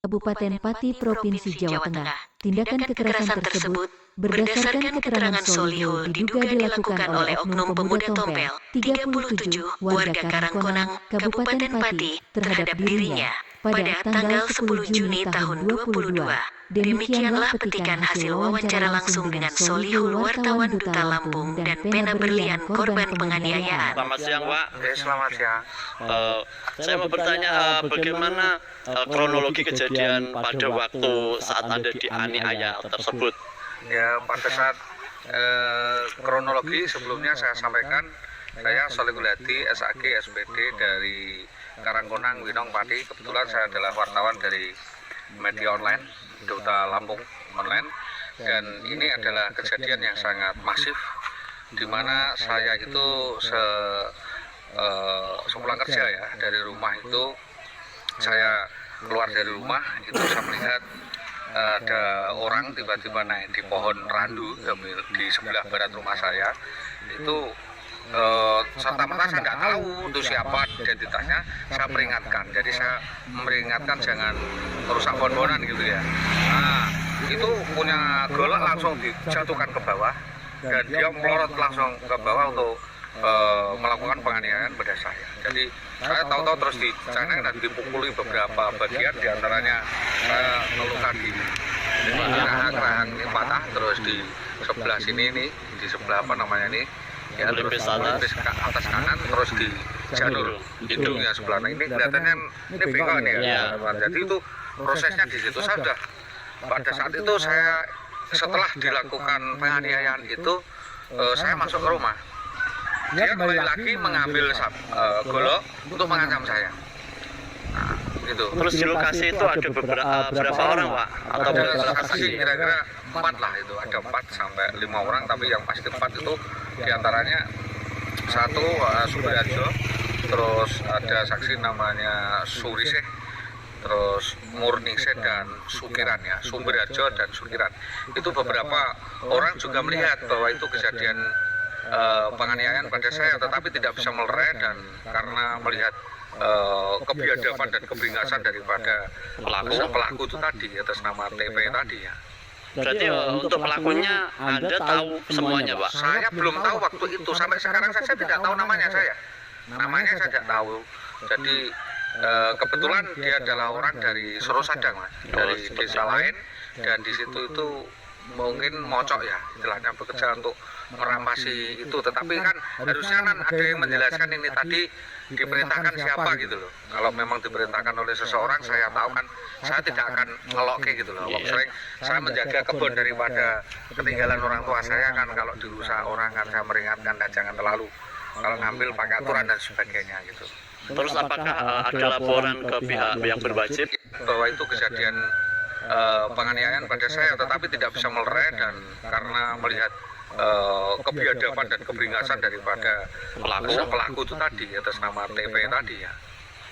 Kabupaten Pati, Provinsi Jawa Tengah. Tindakan kekerasan tersebut berdasarkan keterangan Solihul diduga dilakukan oleh oknum pemuda Tompel 37 warga Karangkonang, Kabupaten Pati terhadap dirinya pada tanggal 10 Juni tahun 2022. Demikianlah petikan hasil wawancara langsung dengan Solihul, wartawan Duta Lampung, dan pena berlian korban penganiayaan. Selamat siang, Pak. Selamat siang. Saya mau bertanya bagaimana kronologi kejadian pada waktu saat Anda dianiaya tersebut? Ya, pada saat kronologi sebelumnya saya sampaikan, saya Solihul Hadi, SAG, SPD dari Karangkonang, Winong, Pati. Kebetulan saya adalah wartawan dari media online, Duta Lampung online, dan ini adalah kejadian yang sangat masif, di mana saya itu sepulang kerja ya dari rumah itu, saya keluar dari rumah itu saya melihat ada orang tiba-tiba naik di pohon randu di sebelah barat rumah saya. Itu serta-merta saya nggak tahu itu siapa identitasnya. Saya peringatkan, jadi saya memperingatkan jangan merusak pohon-pohonan gitu ya. Nah, itu punya golok langsung dijatuhkan ke bawah, dan dia melorot langsung ke bawah untuk melakukan penganiayaan pada saya. Jadi saya tahu-tahu terus dicanang dan dipukuli beberapa bagian, diantaranya saya terluka di rahang ini patah, terus di sebelah sini nih, di sebelah apa namanya ini, ya, terus atas kanan, terus di janur hidungnya sebelah. Nah, ini kelihatannya ini bengkak nih ya. Jadi itu prosesnya di situ. Saya sudah pada saat itu setelah dilakukan penganiayaan itu saya masuk ke rumah. Dia kembali lagi mengambil golok untuk mengancam saya. Nah, itu. Terus di lokasi itu ada berapa orang, Pak? Atau Ada lokasi kira-kira 4 lah itu, ada 4 sampai 5 orang, tapi yang pasti 4 itu diantaranya satu Subarjo, terus ada saksi namanya Suriseh, terus Murningseh dan Sukiran ya, Sumberharjo dan Sukiran. Itu beberapa orang juga melihat bahwa itu kejadian penganiayaan pada saya, tetapi tidak bisa melerai, dan karena melihat kebiadaban dan keberingasan daripada pelaku itu tadi atas nama TP tadi ya. Berarti untuk pelakunya Anda tahu semuanya, Pak? Saya belum tahu waktu itu, sampai sekarang saya tidak tahu namanya saya. Namanya saya tidak tahu. Jadi kebetulan dia adalah orang dari Sorosadang, Mas, dari desa lain, dan di situ itu mungkin mocok ya, istilahnya bekerja untuk merampasi itu. Tetapi kan harusnya kan ada yang menjelaskan ini tadi diperintahkan siapa gitu loh. Kalau memang diperintahkan oleh seseorang, saya tahu kan saya tidak akan ngeloke gitu loh. Sering saya menjaga kebun daripada ketinggalan orang tua saya kan. Kalau dirusak orang kan saya meringatkan dan jangan terlalu, kalau ngambil pakai aturan dan sebagainya gitu. Terus apakah ada laporan ke pihak yang berwajib bahwa itu kejadian penganiayaan pada saya, tetapi tidak bisa melerai, dan karena melihat kebiadaban dan keberingasan daripada pelaku itu tadi atas nama TP tadi ya.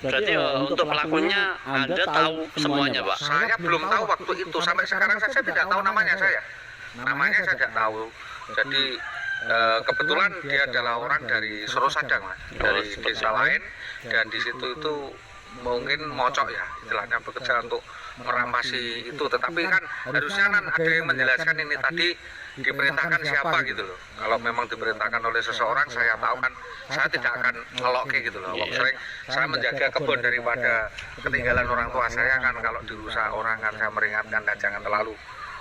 Berarti untuk pelakunya Anda tahu semuanya, Pak? Saya belum tahu waktu itu, sampai sekarang saya tidak tahu namanya saya. Namanya saya tidak tahu. Jadi kebetulan dia adalah orang dari Sorosadang, Mas, dari desa lain, dan di situ itu mungkin mocok ya, istilahnya bekerja untuk merampasi itu. Tetapi kan harusnya kan ada yang menjelaskan ini tadi diperintahkan siapa gitu loh. Kalau memang diperintahkan oleh seseorang, saya tahu kan saya tidak akan ngeloke gitu loh. Sering saya menjaga kebun daripada ketinggalan orang tua saya kan. Kalau dirusak orang kan saya meringatkan dan jangan terlalu,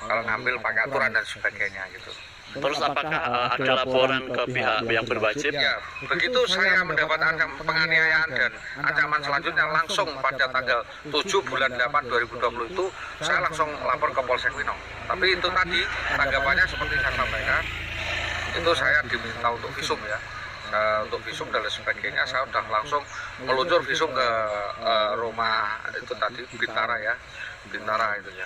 kalau ngambil pakai aturan dan sebagainya gitu. Terus apakah ada laporan ke pihak yang berwajib? Ya, begitu saya mendapat penganiayaan dan ancaman selanjutnya langsung pada tanggal 7 bulan 8 2020 itu saya langsung lapor ke Polsek Winong. Tapi itu tadi tanggapannya seperti saya sampaikan, itu saya diminta untuk visum ya. Untuk visum dan sebagainya saya sudah langsung meluncur visum ke rumah itu tadi Bintara ya, Bintara itu ya.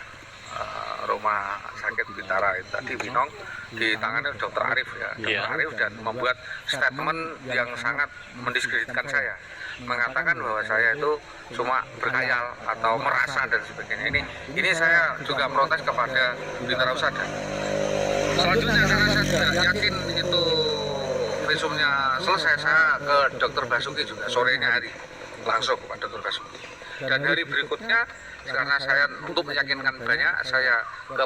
Rumah sakit Bintara itu tadi Winong, ditangani Dokter Arif ya, Dokter Arif, dan membuat statement yang sangat mendiskreditkan saya, mengatakan bahwa saya itu cuma berkhayal atau merasa dan sebagainya. Ini saya juga protes kepada Bintara Usada. Selanjutnya karena saya sudah yakin itu visumnya selesai, saya ke Dokter Basuki juga sorenya hari langsung ke Dokter Basuki. Dan hari berikutnya karena saya untuk meyakinkan banyak, saya ke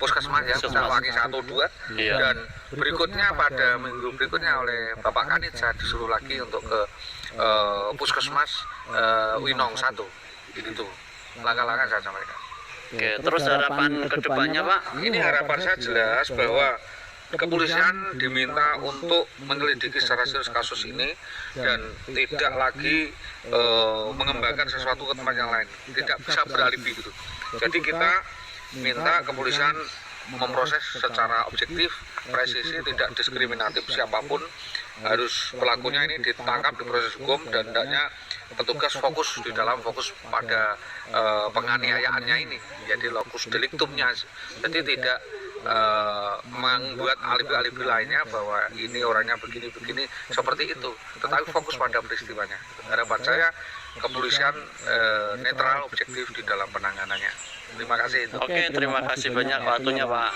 puskesmas ya, Puskesmas 1 2, Iya. dan berikutnya pada minggu berikutnya oleh Bapak Kanit saya disuruh lagi untuk ke puskesmas Winong 1. Itu langkah-langkah saya sampaikan. Oke, terus harapan kedepannya Pak? Ini harapan saya jelas bahwa kepolisian diminta untuk menyelidiki secara serius kasus ini dan tidak lagi mengembangkan sesuatu ke tempat yang lain, tidak bisa beralibi gitu. Jadi kita minta kepolisian memproses secara objektif, presisi, tidak diskriminatif siapapun, harus pelakunya ini ditangkap, diproses hukum, dan hendaknya petugas fokus di dalam fokus pada penganiayaannya ini, jadi lokus deliktumnya. Jadi tidak membuat alibi-alibi lainnya bahwa ini orangnya begini-begini seperti itu, tetapi fokus pada peristiwanya. Harapan saya kepolisian netral, objektif di dalam penanganannya. Terima kasih. Oke, terima kasih banyak waktunya Pak.